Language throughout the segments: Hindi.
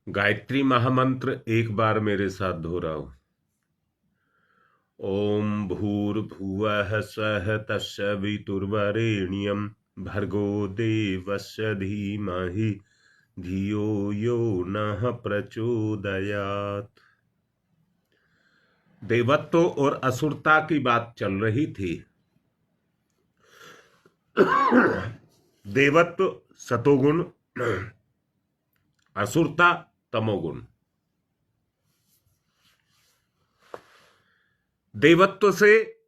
गायत्री महामंत्र एक बार मेरे साथ दोहराओ। ओम भूर्भुवः स्वः तत्सवितुर्वरेण्यं भर्गो देवस्य धीमहि धियो यो नः प्रचोदयात्। देवत्व और असुरता की बात चल रही थी। देवत्व सतोगुण, असुरता तमोगुण। देवत्व से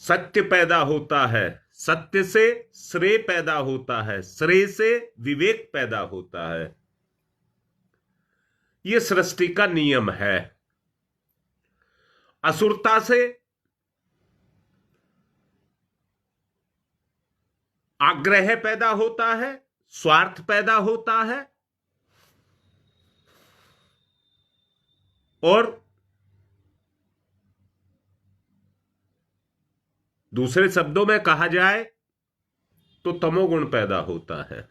सत्य पैदा होता है, सत्य से श्रेय पैदा होता है, श्रेय से विवेक पैदा होता है। यह सृष्टि का नियम है। असुरता से आग्रह पैदा होता है, स्वार्थ पैदा होता है और दूसरे शब्दों में कहा जाए तो तमोगुण पैदा होता है।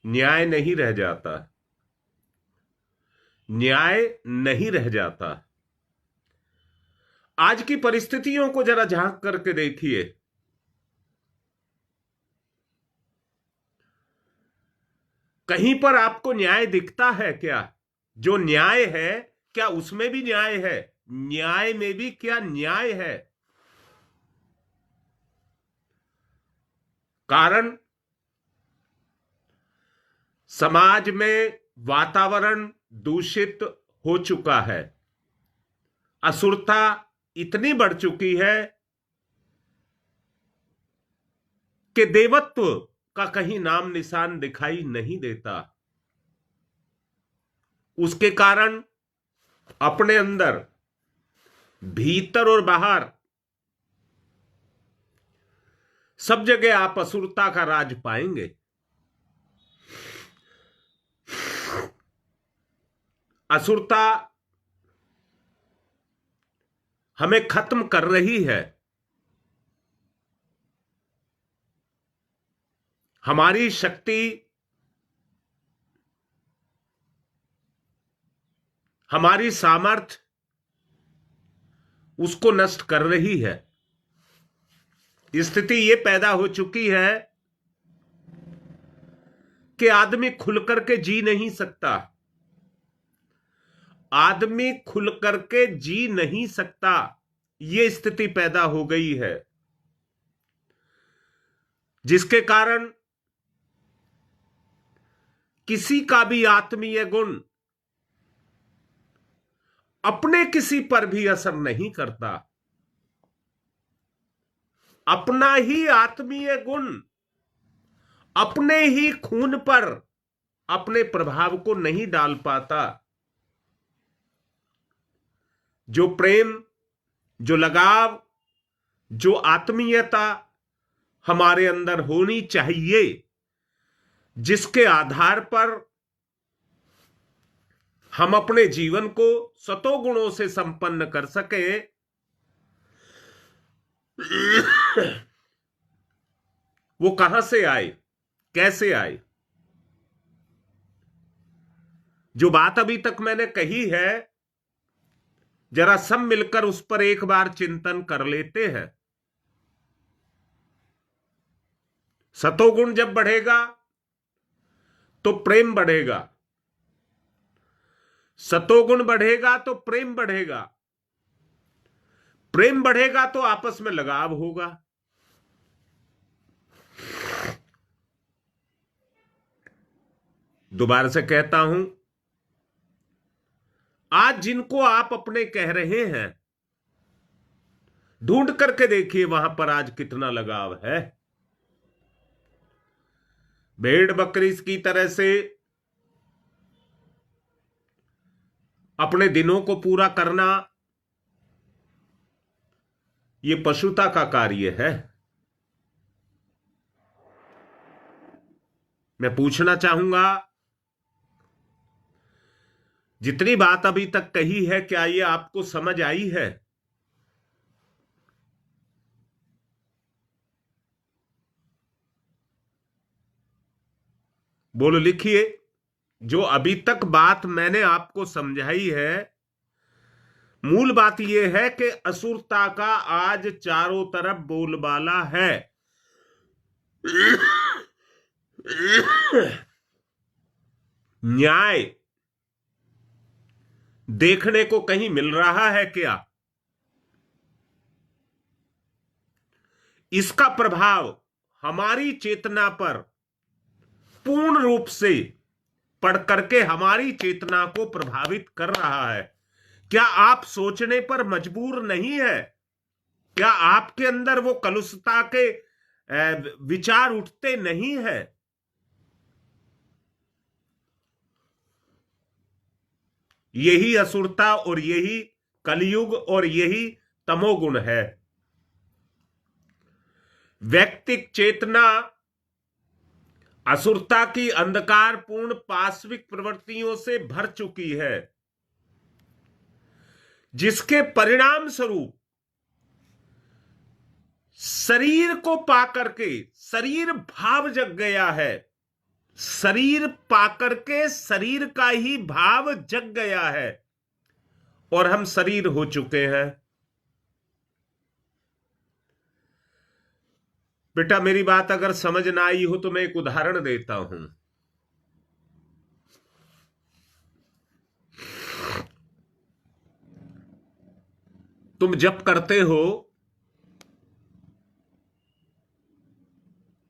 न्याय नहीं रह जाता, न्याय नहीं रह जाता। आज की परिस्थितियों को जरा झांक करके देखिए। कहीं पर आपको न्याय दिखता है क्या? जो न्याय है क्या उसमें भी न्याय है? न्याय में भी क्या न्याय है? कारण समाज में वातावरण दूषित हो चुका है। असुरता इतनी बढ़ चुकी है कि देवत्व का कहीं नाम निशान दिखाई नहीं देता। उसके कारण अपने अंदर, भीतर और बाहर सब जगह आप असुरता का राज पाएंगे। असुरता हमें खत्म कर रही है। हमारी शक्ति, हमारी सामर्थ्य उसको नष्ट कर रही है। स्थिति यह पैदा हो चुकी है कि आदमी खुल करके जी नहीं सकता। आदमी खुल करके जी नहीं सकता, यह स्थिति पैदा हो गई है, जिसके कारण किसी का भी आत्मीय गुण अपने किसी पर भी असर नहीं करता। अपना ही आत्मीय गुण अपने ही खून पर अपने प्रभाव को नहीं डाल पाता। जो प्रेम, जो लगाव, जो आत्मीयता हमारे अंदर होनी चाहिए, जिसके आधार पर हम अपने जीवन को सतोगुणों से संपन्न कर सकें, वो कहां से आए, कैसे आए? जो बात अभी तक मैंने कही है, जरा सब मिलकर उस पर एक बार चिंतन कर लेते हैं। सतोगुण जब बढ़ेगा तो प्रेम बढ़ेगा, सतोगुण बढ़ेगा तो प्रेम बढ़ेगा, प्रेम बढ़ेगा तो आपस में लगाव होगा। दोबारा से कहता हूं, आज जिनको आप अपने कह रहे हैं, ढूंढ करके देखिए वहां पर आज कितना लगाव है। भेड़ बकरी की तरह से अपने दिनों को पूरा करना, यह पशुता का कार्य है। मैं पूछना चाहूंगा, जितनी बात अभी तक कही है, क्या यह आपको समझ आई है? बोलो, लिखिए। जो अभी तक बात मैंने आपको समझाई है, मूल बात यह है कि असुरता का आज चारों तरफ बोलबाला है। न्याय देखने को कहीं मिल रहा है क्या? इसका प्रभाव हमारी चेतना पर पूर्ण रूप से पढ़ करके हमारी चेतना को प्रभावित कर रहा है। क्या आप सोचने पर मजबूर नहीं है? क्या आपके अंदर वो कलुषता के विचार उठते नहीं है? यही असुरता और यही कलयुग और यही तमोगुण है। व्यक्तिक चेतना असुरता की अंधकारपूर्ण पाश्विक प्रवृत्तियों से भर चुकी है, जिसके परिणाम स्वरूप शरीर को पाकर के शरीर भाव जग गया है। शरीर पाकर के शरीर का ही भाव जग गया है और हम शरीर हो चुके हैं। बेटा, मेरी बात अगर समझ ना आई हो तो मैं एक उदाहरण देता हूं। तुम जप करते हो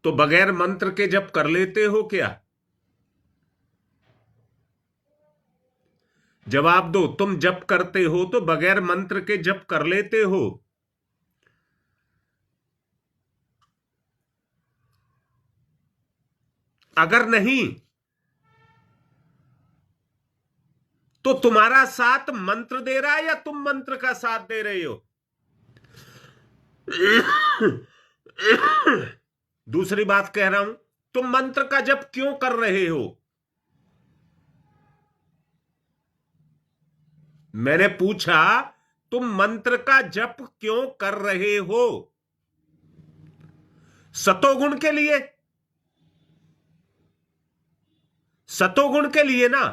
तो बगैर मंत्र के जप कर लेते हो क्या? जवाब दो। तुम जप करते हो तो बगैर मंत्र के जप कर लेते हो? अगर नहीं तो तुम्हारा साथ मंत्र दे रहा है या तुम मंत्र का साथ दे रहे हो? दूसरी बात कह रहा हूं, तुम मंत्र का जप क्यों कर रहे हो? मैंने पूछा, तुम मंत्र का जप क्यों कर रहे हो? सतोगुण के लिए? सतोगुण के लिए ना।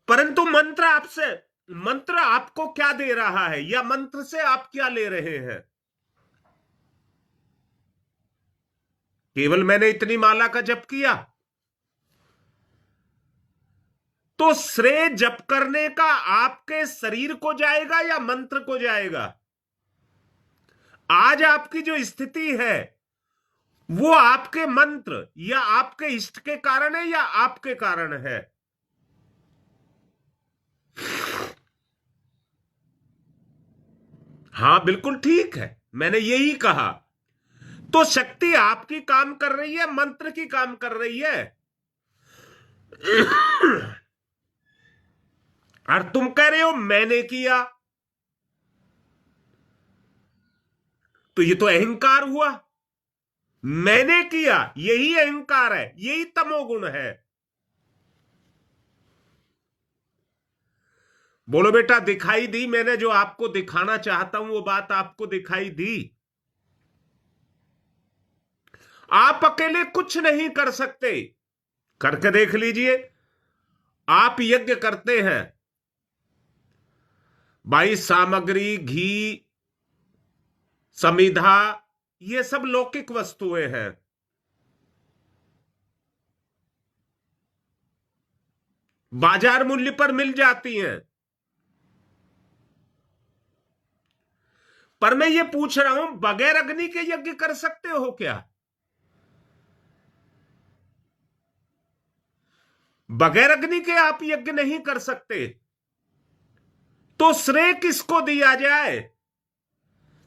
परंतु मंत्र आपको क्या दे रहा है या मंत्र से आप क्या ले रहे हैं? केवल मैंने इतनी माला का जप किया तो श्रेय जप करने का आपके शरीर को जाएगा या मंत्र को जाएगा? आज आपकी जो स्थिति है वो आपके मंत्र या आपके इष्ट के कारण है या आपके कारण है? हां, बिल्कुल ठीक है, मैंने यही कहा। तो शक्ति आपकी काम कर रही है, मंत्र की काम कर रही है। और तुम कह रहे हो मैंने किया, तो ये तो अहंकार हुआ। मैंने किया, यही अहंकार है, यही तमोगुण है। बोलो बेटा, दिखाई दी? मैंने जो आपको दिखाना चाहता हूं वो बात आपको दिखाई दी? आप अकेले कुछ नहीं कर सकते। करके देख लीजिए। आप यज्ञ करते हैं भाई, सामग्री, घी, समिधा, ये सब लौकिक वस्तुएं हैं। बाजार मूल्य पर मिल जाती हैं। पर मैं ये पूछ रहा हूं, बगैर अग्नि के यज्ञ कर सकते हो क्या? बगैर अग्नि के आप यज्ञ नहीं कर सकते। तो श्रेय किसको दिया जाए?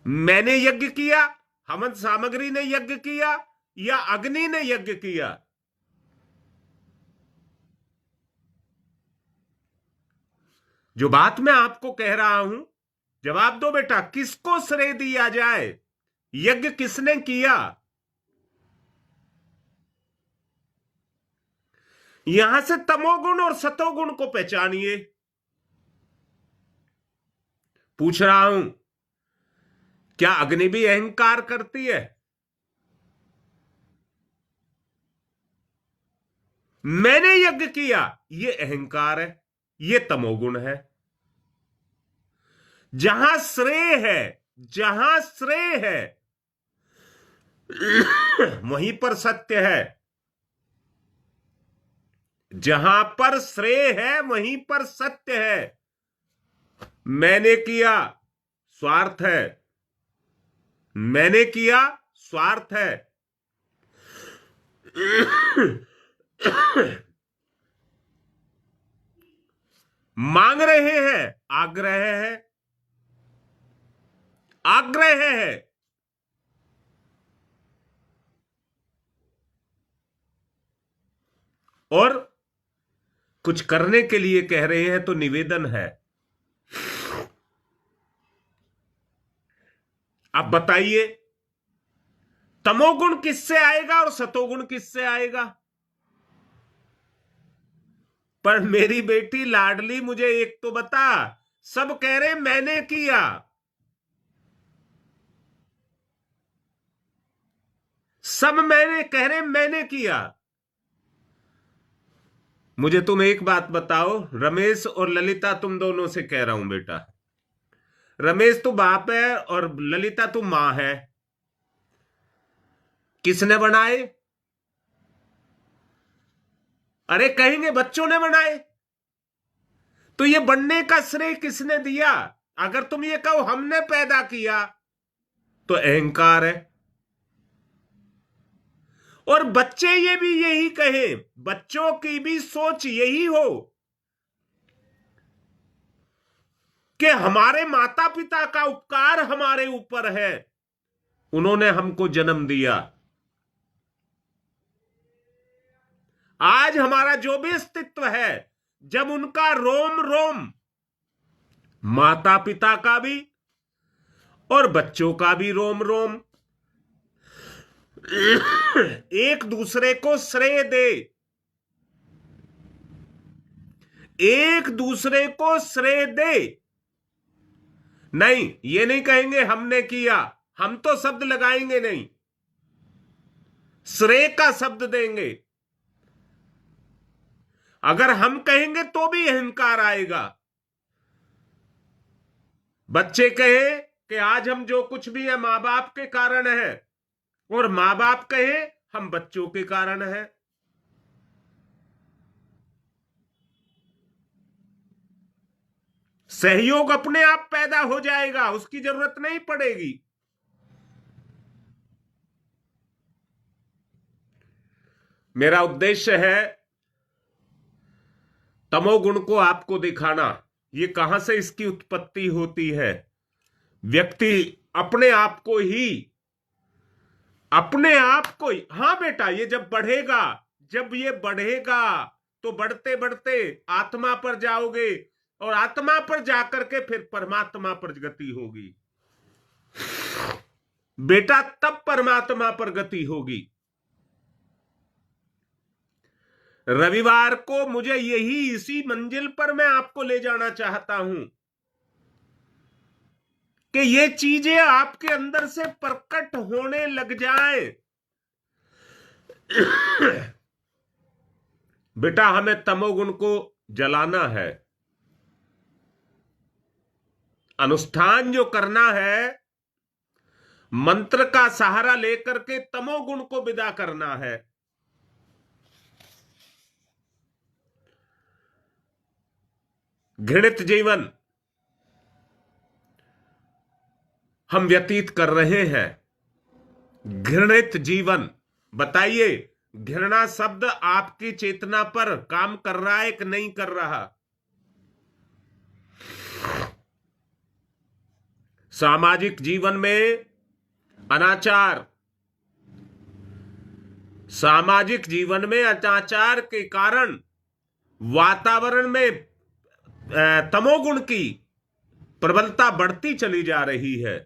मैंने यज्ञ किया, हमन सामग्री ने यज्ञ किया, या अग्नि ने यज्ञ किया? जो बात मैं आपको कह रहा हूं, जवाब दो बेटा, किसको श्रेय दिया जाए? यज्ञ किसने किया? यहां से तमोगुण और सतोगुण को पहचानिए। पूछ रहा हूं, क्या अग्नि भी अहंकार करती है? मैंने यज्ञ किया, ये अहंकार है, ये तमोगुण है। जहां श्रेय है, जहां श्रेय है वहीं पर सत्य है। जहां पर श्रेय है वहीं पर सत्य है। मैंने किया, स्वार्थ है। मैंने किया, स्वार्थ है। मांग रहे हैं, आग्रह है। आग्रह है। और कुछ करने के लिए कह रहे हैं तो निवेदन है। अब बताइए, तमोगुण किससे आएगा और सतोगुण किससे आएगा? पर मेरी बेटी लाडली, मुझे एक तो बता, सब कह रहे मैंने किया। सब मैंने कह रहे मैंने किया। मुझे तुम एक बात बताओ, रमेश और ललिता, तुम दोनों से कह रहा हूं बेटा, रमेश तू बाप है और ललिता तू मां है, किसने बनाए? अरे कहेंगे बच्चों ने बनाए। तो ये बनने का श्रेय किसने दिया? अगर तुम ये कहो हमने पैदा किया तो अहंकार है। और बच्चे ये भी यही कहें, बच्चों की भी सोच यही हो कि हमारे माता पिता का उपकार हमारे ऊपर है, उन्होंने हमको जन्म दिया। आज हमारा जो भी अस्तित्व है, जब उनका रोम रोम, माता पिता का भी और बच्चों का भी रोम रोम एक दूसरे को श्रेय दे, एक दूसरे को श्रेय दे। नहीं, ये नहीं कहेंगे हमने किया, हम तो शब्द लगाएंगे नहीं, श्रेय का शब्द देंगे। अगर हम कहेंगे तो भी अहंकार आएगा। बच्चे कहे कि आज हम जो कुछ भी है मां बाप के कारण है, और मां बाप कहे हम बच्चों के कारण है। सहयोग अपने आप पैदा हो जाएगा, उसकी जरूरत नहीं पड़ेगी। मेरा उद्देश्य है तमोगुण को आपको दिखाना। ये कहां से इसकी उत्पत्ति होती है? व्यक्ति अपने आप को ही, अपने आप को ही, हां बेटा, ये जब बढ़ेगा, जब ये बढ़ेगा तो बढ़ते बढ़ते आत्मा पर जाओगे, और आत्मा पर जाकर के फिर परमात्मा पर गति होगी बेटा, तब परमात्मा पर गति होगी। रविवार को मुझे यही, इसी मंजिल पर मैं आपको ले जाना चाहता हूं कि ये चीजें आपके अंदर से प्रकट होने लग जाएं। बेटा, हमें तमोगुण को जलाना है। अनुष्ठान जो करना है, मंत्र का सहारा लेकर के तमोगुण को विदा करना है। घृणित जीवन हम व्यतीत कर रहे हैं, घृणित जीवन। बताइए, घृणा शब्द आपकी चेतना पर काम कर रहा है कि नहीं कर रहा? सामाजिक जीवन में अनाचार, सामाजिक जीवन में अनाचार के कारण वातावरण में तमोगुण की प्रबलता बढ़ती चली जा रही है।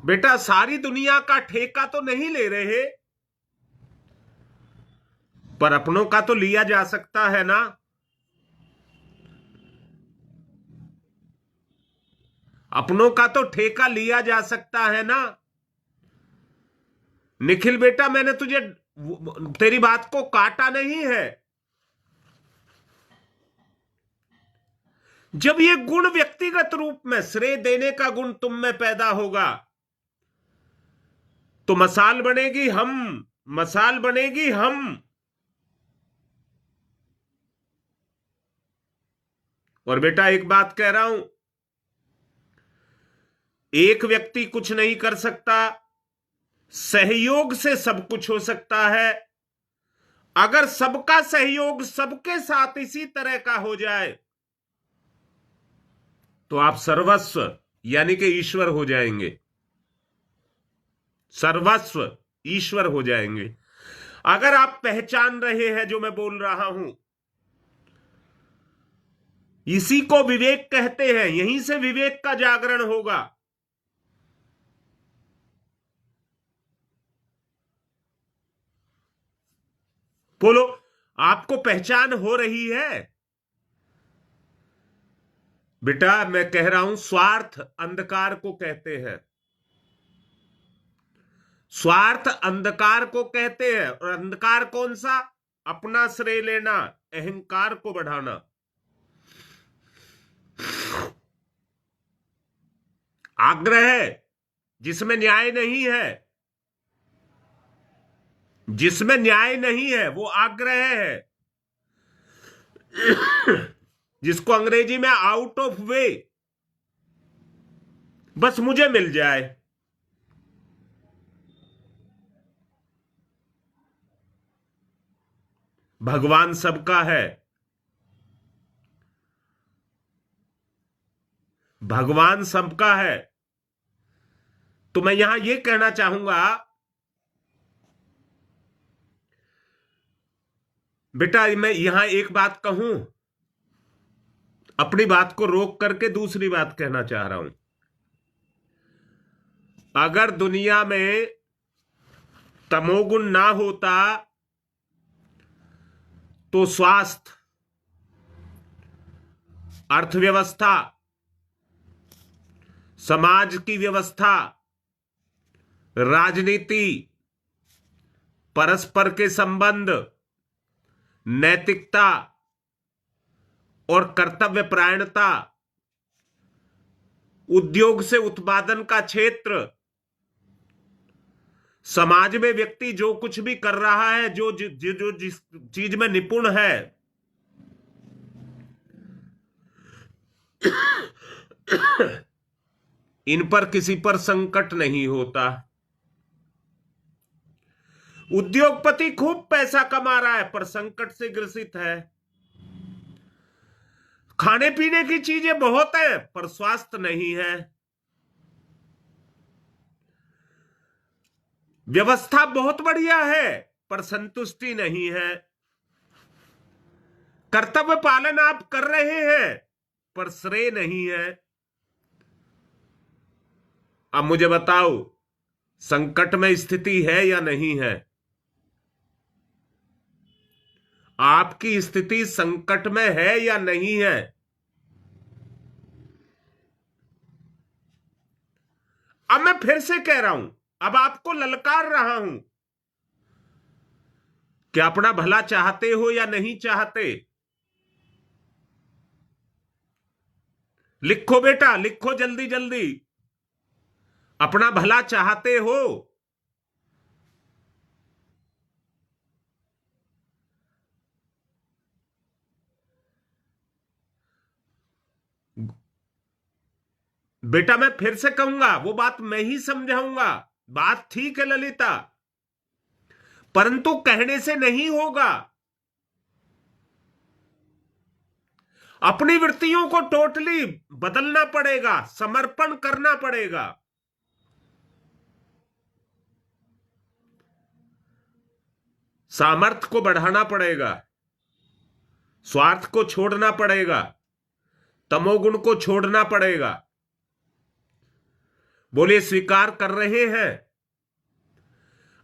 बेटा, सारी दुनिया का ठेका तो नहीं ले रहे, पर अपनों का तो लिया जा सकता है ना। अपनों का तो ठेका लिया जा सकता है ना। निखिल बेटा, मैंने तुझे तेरी बात को काटा नहीं है। जब ये गुण व्यक्तिगत रूप में श्रेय देने का गुण तुम में पैदा होगा तो मसाल बनेगी हम, मसाल बनेगी हम। और बेटा एक बात कह रहा हूं, एक व्यक्ति कुछ नहीं कर सकता, सहयोग से सब कुछ हो सकता है। अगर सबका सहयोग सबके साथ इसी तरह का हो जाए तो आप सर्वस्व यानी कि ईश्वर हो जाएंगे, सर्वस्व ईश्वर हो जाएंगे। अगर आप पहचान रहे हैं जो मैं बोल रहा हूं, इसी को विवेक कहते हैं, यहीं से विवेक का जागरण होगा। बोलो, आपको पहचान हो रही है? बेटा मैं कह रहा हूं, स्वार्थ अंधकार को कहते हैं, स्वार्थ अंधकार को कहते हैं। और अंधकार कौन सा? अपना श्रेय लेना, अहंकार को बढ़ाना, आग्रह जिसमें न्याय नहीं है, जिसमें न्याय नहीं है वो आग्रह है, जिसको अंग्रेजी में आउट ऑफ वे, बस मुझे मिल जाए। भगवान सबका है, भगवान सबका है। तो मैं यहां यह कहना चाहूंगा, बेटा मैं यहां एक बात कहूं, अपनी बात को रोक करके दूसरी बात कहना चाह रहा हूं। अगर दुनिया में तमोगुण ना होता तो स्वास्थ्य, अर्थव्यवस्था, समाज की व्यवस्था, राजनीति, परस्पर के संबंध, नैतिकता और कर्तव्य परायणता, उद्योग से उत्पादन का क्षेत्र, समाज में व्यक्ति जो कुछ भी कर रहा है, जो जिस चीज में निपुण है, इन पर किसी पर संकट नहीं होता। उद्योगपति खूब पैसा कमा रहा है पर संकट से ग्रसित है। खाने पीने की चीजें बहुत है पर स्वास्थ्य नहीं है। व्यवस्था बहुत बढ़िया है पर संतुष्टि नहीं है। कर्तव्य पालन आप कर रहे हैं पर श्रेय नहीं है। अब मुझे बताओ, संकट में स्थिति है या नहीं है? आपकी स्थिति संकट में है या नहीं है? अब मैं फिर से कह रहा हूं, अब आपको ललकार रहा हूं कि अपना भला चाहते हो या नहीं चाहते? लिखो बेटा, लिखो जल्दी जल्दी। अपना भला चाहते हो? बेटा मैं फिर से कहूंगा, वो बात मैं ही समझाऊंगा। बात ठीक है ललिता, परंतु कहने से नहीं होगा। अपनी वृत्तियों को टोटली बदलना पड़ेगा, समर्पण करना पड़ेगा। सामर्थ्य को बढ़ाना पड़ेगा, स्वार्थ को छोड़ना पड़ेगा, तमोगुण को छोड़ना पड़ेगा। बोले स्वीकार कर रहे हैं?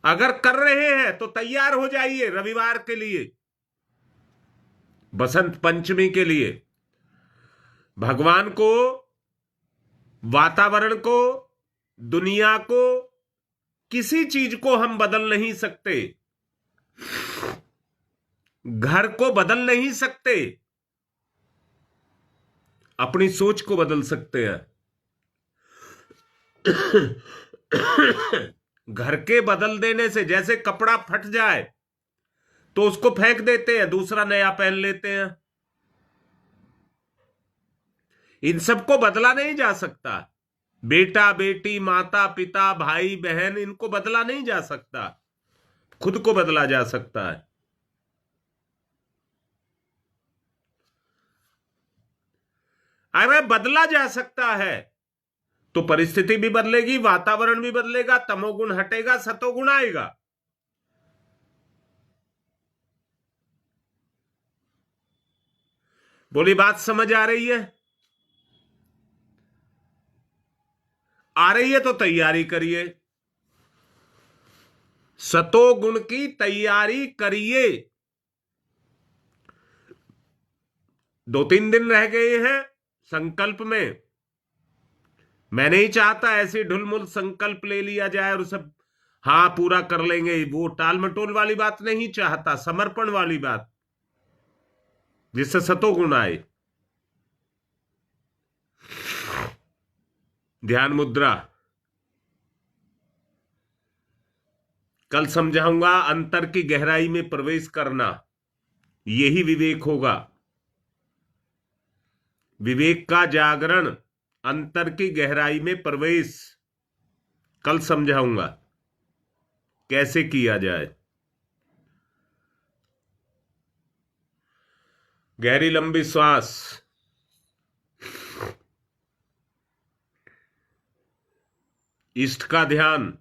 अगर कर रहे हैं तो तैयार हो जाइए रविवार के लिए, बसंत पंचमी के लिए। भगवान को, वातावरण को, दुनिया को किसी चीज को हम बदल नहीं सकते, घर को बदल नहीं सकते, अपनी सोच को बदल सकते हैं। घर के बदल देने से, जैसे कपड़ा फट जाए तो उसको फेंक देते हैं, दूसरा नया पहन लेते हैं। इन सबको बदला नहीं जा सकता। बेटा बेटी, माता पिता, भाई बहन, इनको बदला नहीं जा सकता, खुद को बदला जा सकता है। अगर बदला जा सकता है तो परिस्थिति भी बदलेगी, वातावरण भी बदलेगा, तमोगुण हटेगा, सतोगुण आएगा। बोली बात समझ आ रही है? आ रही है तो तैयारी करिए, सतोगुण की तैयारी करिए। 2-3 दिन रह गए हैं संकल्प में। मैं नहीं चाहता ऐसे ढुलमुल संकल्प ले लिया जाए और सब हाँ पूरा कर लेंगे, वो टाल मटोल वाली बात नहीं चाहता, समर्पण वाली बात जिससे सतोगुण आए। ध्यान मुद्रा कल समझाऊंगा। अंतर की गहराई में प्रवेश करना, यही विवेक होगा। विवेक का जागरण, अंतर की गहराई में प्रवेश, कल समझाऊंगा कैसे किया जाए। गहरी लंबी श्वास, इष्ट का ध्यान,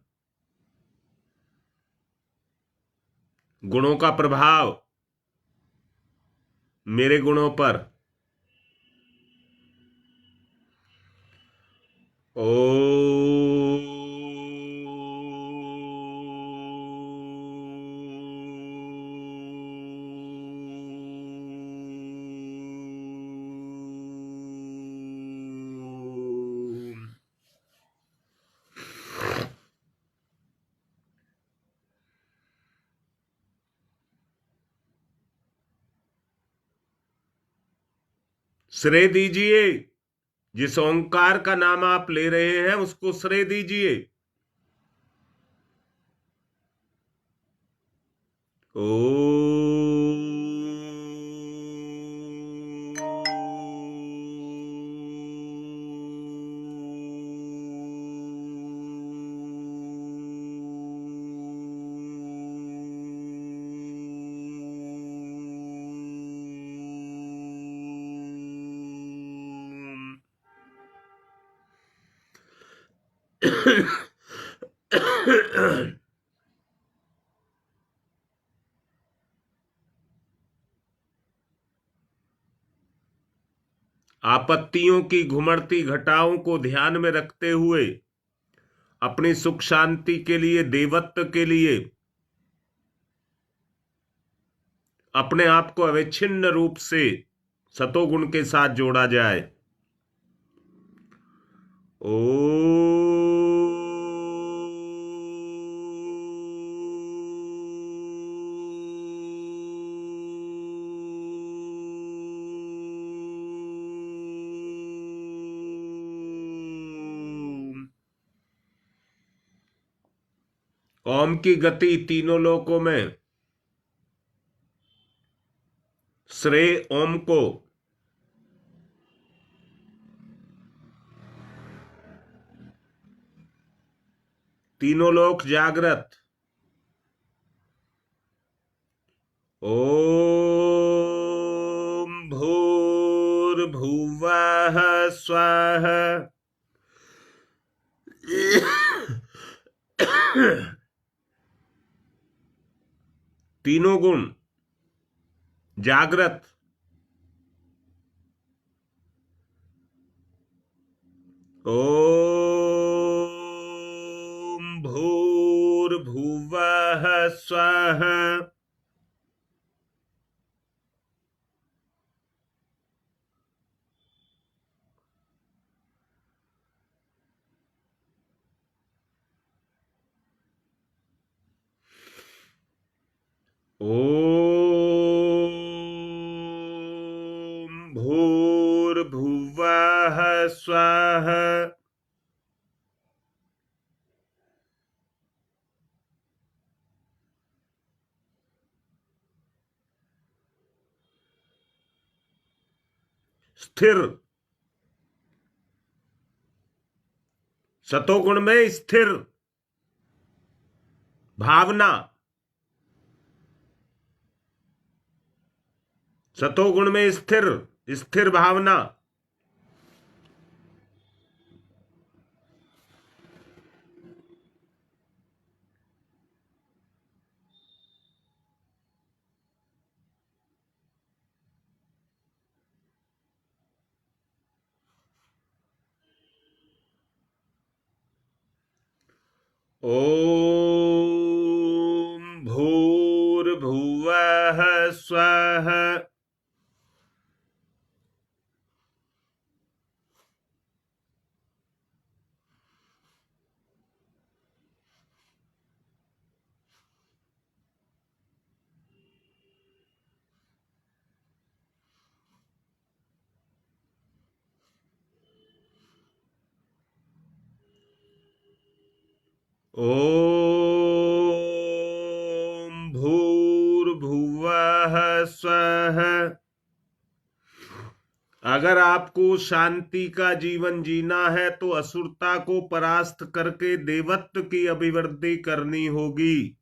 गुणों का प्रभाव मेरे गुणों पर। ओ श्रेय दीजिए, जिस ओंकार का नाम आप ले रहे हैं उसको श्रेय दीजिए। ओ आपत्तियों की घुमड़ती घटाओं को ध्यान में रखते हुए, अपनी सुख शांति के लिए, देवत्व के लिए अपने आप को अविच्छिन्न रूप से सतोगुण के साथ जोड़ा जाए। ओ ओम की गति तीनों लोकों में, श्रेय ओम को। तीनों लोक जागृत। ओम भूर्भुवः स्वः। तीनों गुण जागृत। ओम भूर्भुवः स्वः। ओम भूर्भुवः स्वः स्थिर, सतोगुण में स्थिर भावना, सतोगुण में स्थिर स्थिर भावना। ओम भूर्भुवः स्वः। ओम भूर्भुवः स्वः। अगर आपको शांति का जीवन जीना है तो असुरता को परास्त करके देवत्व की अभिवृद्धि करनी होगी।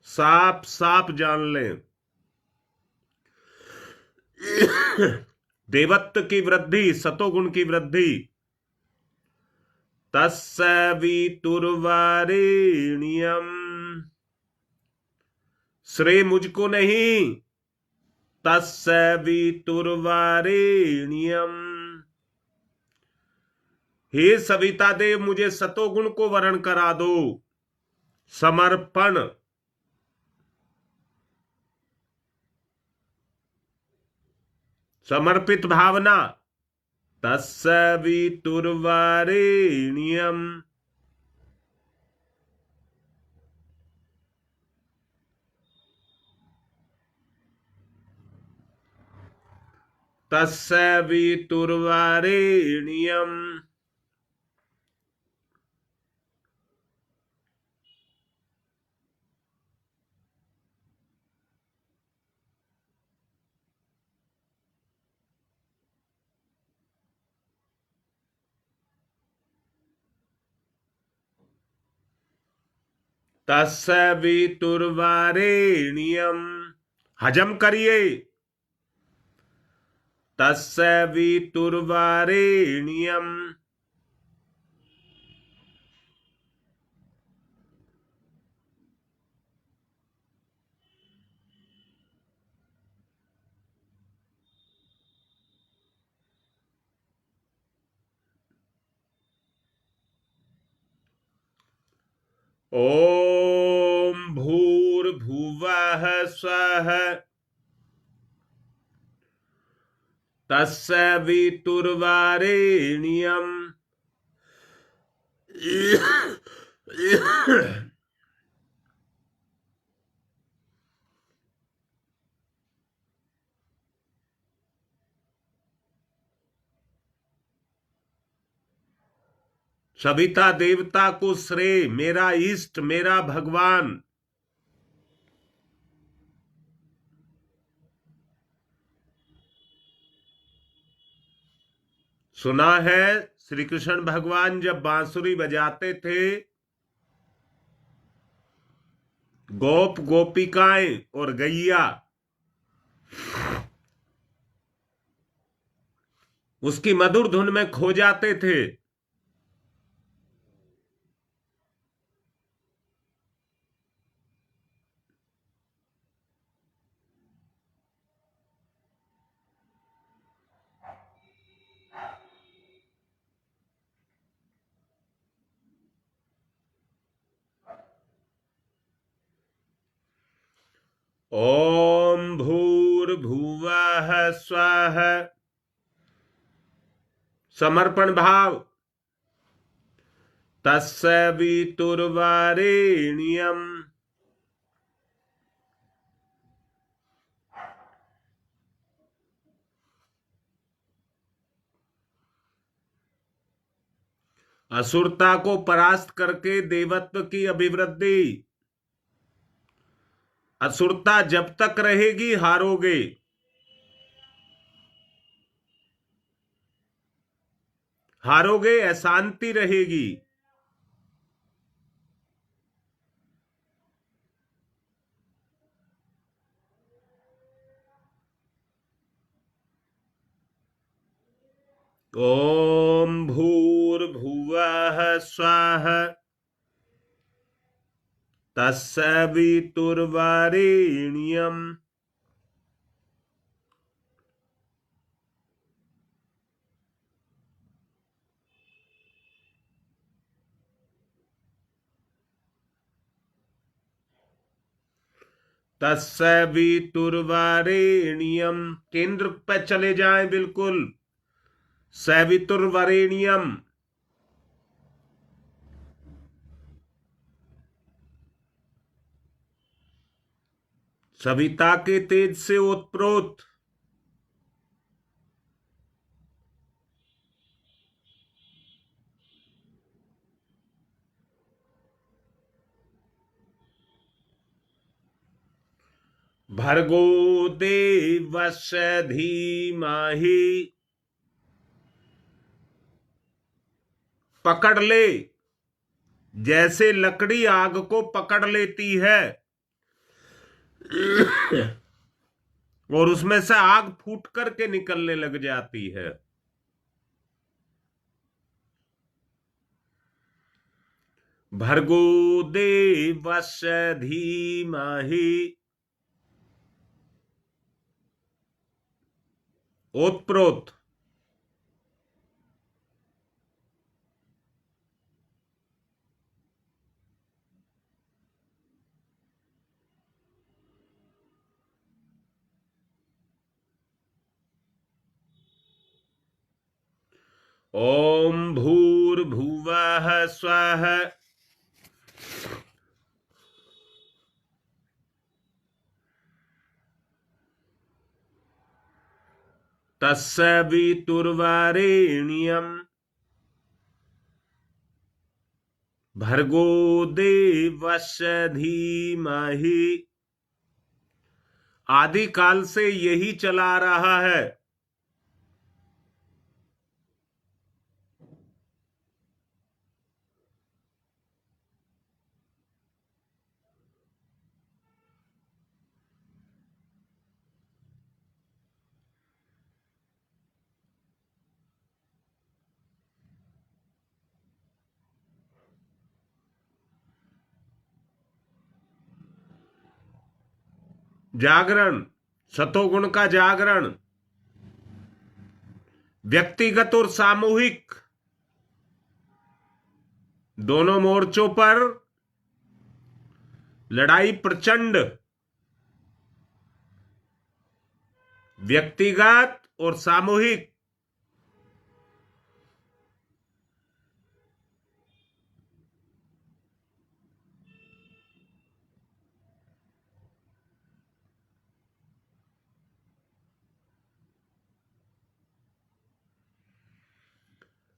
साफ साफ जान लें, देवत्व की वृद्धि, सतोगुण की वृद्धि। तस्य वितुर्वरेण्यम, श्रेय मुझको नहीं, तस्य वितुर्वरेण्यम। हे सविता देव, मुझे सतोगुण को वरण करा दो। समर्पण, समर्पित भावना। तस्य वितुर्वरेण्यम। तस्य वितुर्वरेण्यम। तस्य वितुर्वरेण्यम। हजम करिए। तस्य वितुर्वरेण्यम। ओम भूर्भुवः स्वः। तस्य वितुर्वरेण्यम। सविता देवता को श्रेय, मेरा इष्ट, मेरा भगवान। सुना है श्री कृष्ण भगवान जब बांसुरी बजाते थे, गोप गोपिकाएं और गैया उसकी मधुर धुन में खो जाते थे। ओम भूर्भुवः स्वः। समर्पण भाव। तस्य वितुर्वरेण्यम। असुरता को परास्त करके देवत्व की अभिवृद्धि। असुरता जब तक रहेगी हारोगे। हारोगे, अशांति रहेगी। ओम भूर्भुवः स्वः तत्सवितुर्वरेण्यम् तत्सवितुर्वरेण्यम। केंद्र पे चले जाएं बिल्कुल। सवितुर्वरेण्यम। सविता के तेज से ओतप्रोत। भर्गो देवस्य धीमहि। पकड़ ले, जैसे लकड़ी आग को पकड़ लेती है और उसमें से आग फूट करके निकलने लग जाती है। भर्गो देवस्य धीमहि। ओतप्रोत। ओम भूर्भुवः स्वः तत्सवितुर्वरेण्यम् भर्गो देवस्य धीमहि। आदि काल से यही चला रहा है। जागरण, सतोगुण का जागरण, व्यक्तिगत और सामूहिक दोनों मोर्चों पर लड़ाई प्रचंड। व्यक्तिगत और सामूहिक।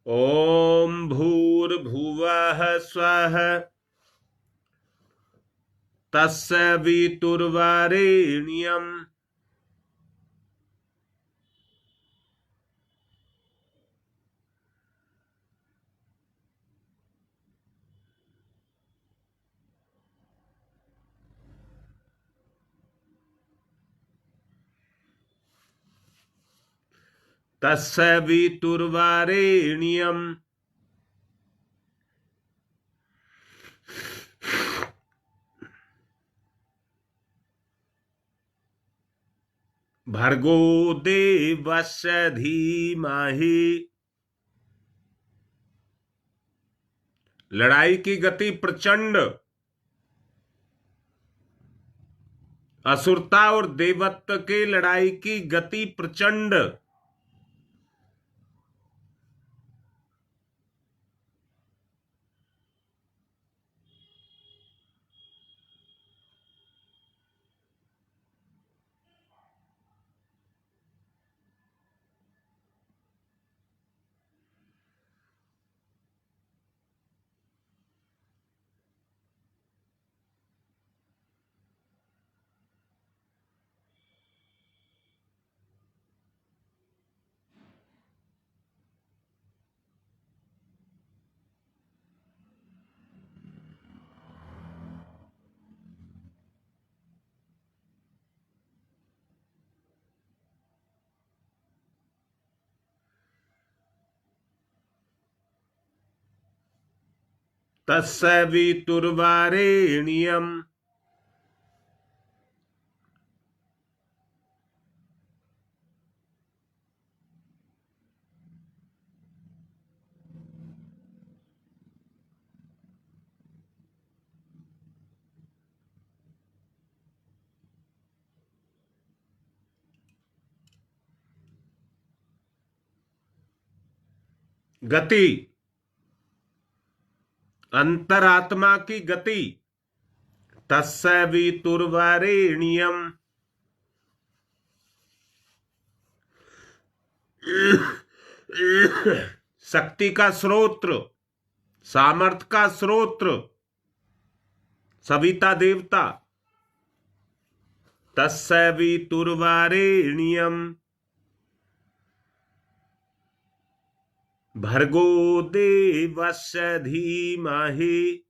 ओम भूर्भुवः स्वः तत्सवितुर्वरेण्यम् तत्सवितुर्वरेण्यम् भर्गो देवस्य धीमहि। लड़ाई की गति प्रचंड। असुरता और देवत्व के लड़ाई की गति प्रचंड। तस्य वितुर्वरेण्यम् गति, अंतरात्मा की गति। तस्य वितुर्वरेण्यम् शक्ति का स्रोत्र, सामर्थ्य का स्रोत्र, सविता देवता। तस्य वितुर्वरेण्यम् भर्गो देवस्य धीमहि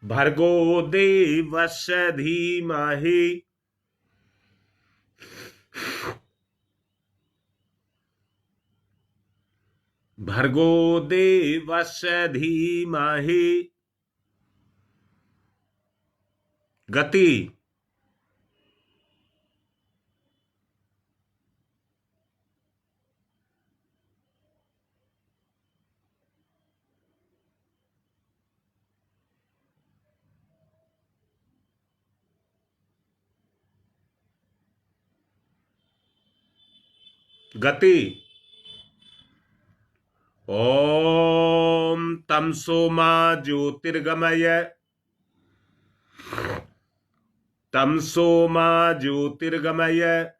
भर्गो देवस्य धीमहि भर्गो देवस्य धीमहि। गति, गति। ओम तमसो मा ज्योतिर्गमय, तमसो मा ज्योतिर्गमय।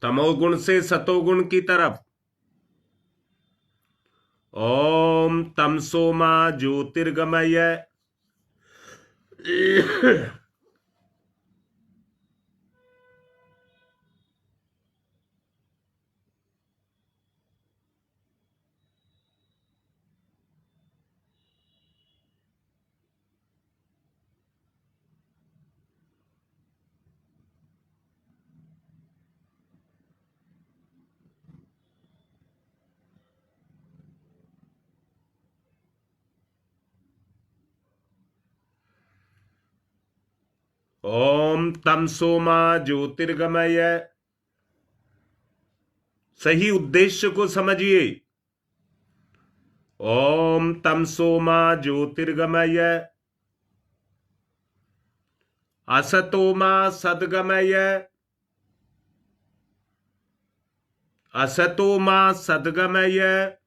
तमोगुण से सतोगुण की तरफ। ओम तमसो मा ज्योतिर्गमय। ओम तमसो मा ज्योतिर्गमय। सही उद्देश्य को समझिए। ओम तमसो मा ज्योतिर्गमय असतो मा सद्गमय, असतो मा सद्गमय।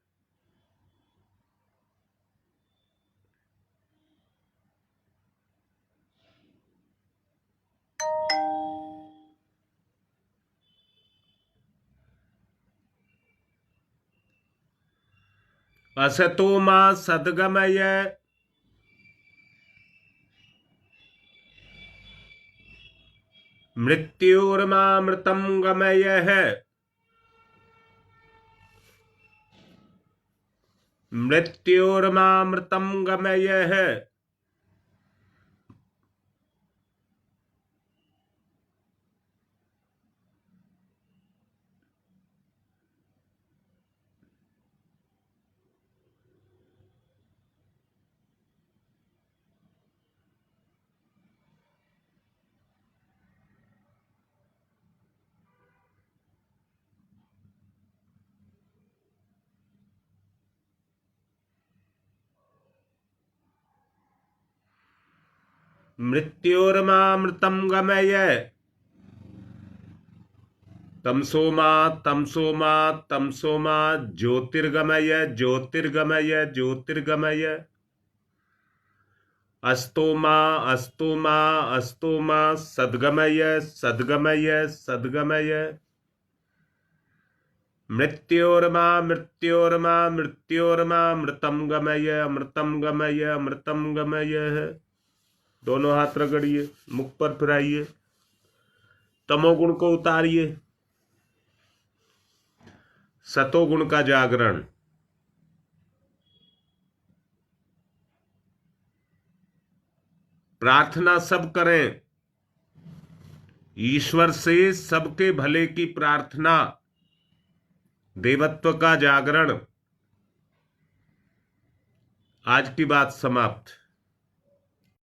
असतो मा सद्गमय मृत्योर्मामृतं गमय है, मृत्योर्मामृतं गमय है। मृत्योर्मामृतं गमय। तमसो मा तमसो मा तमसो मा ज्योतिर्गमय ज्योतिर्गमय ज्योतिर्गमय। अस्तो मा अस्तो मा अस्तो मा सद्गमय सद्गमय सद्गमय। मृत्योर्मा मृत्योर्मा मृत्योर्मा मृतम गमय अमृतम गमय अमृतम गमय। दोनों हाथ रगड़िए, मुख पर फिराइए, तमोगुण को उतारिए, सतोगुण का जागरण। प्रार्थना सब करें, ईश्वर से सबके भले की प्रार्थना, देवत्व का जागरण। आज की बात समाप्त।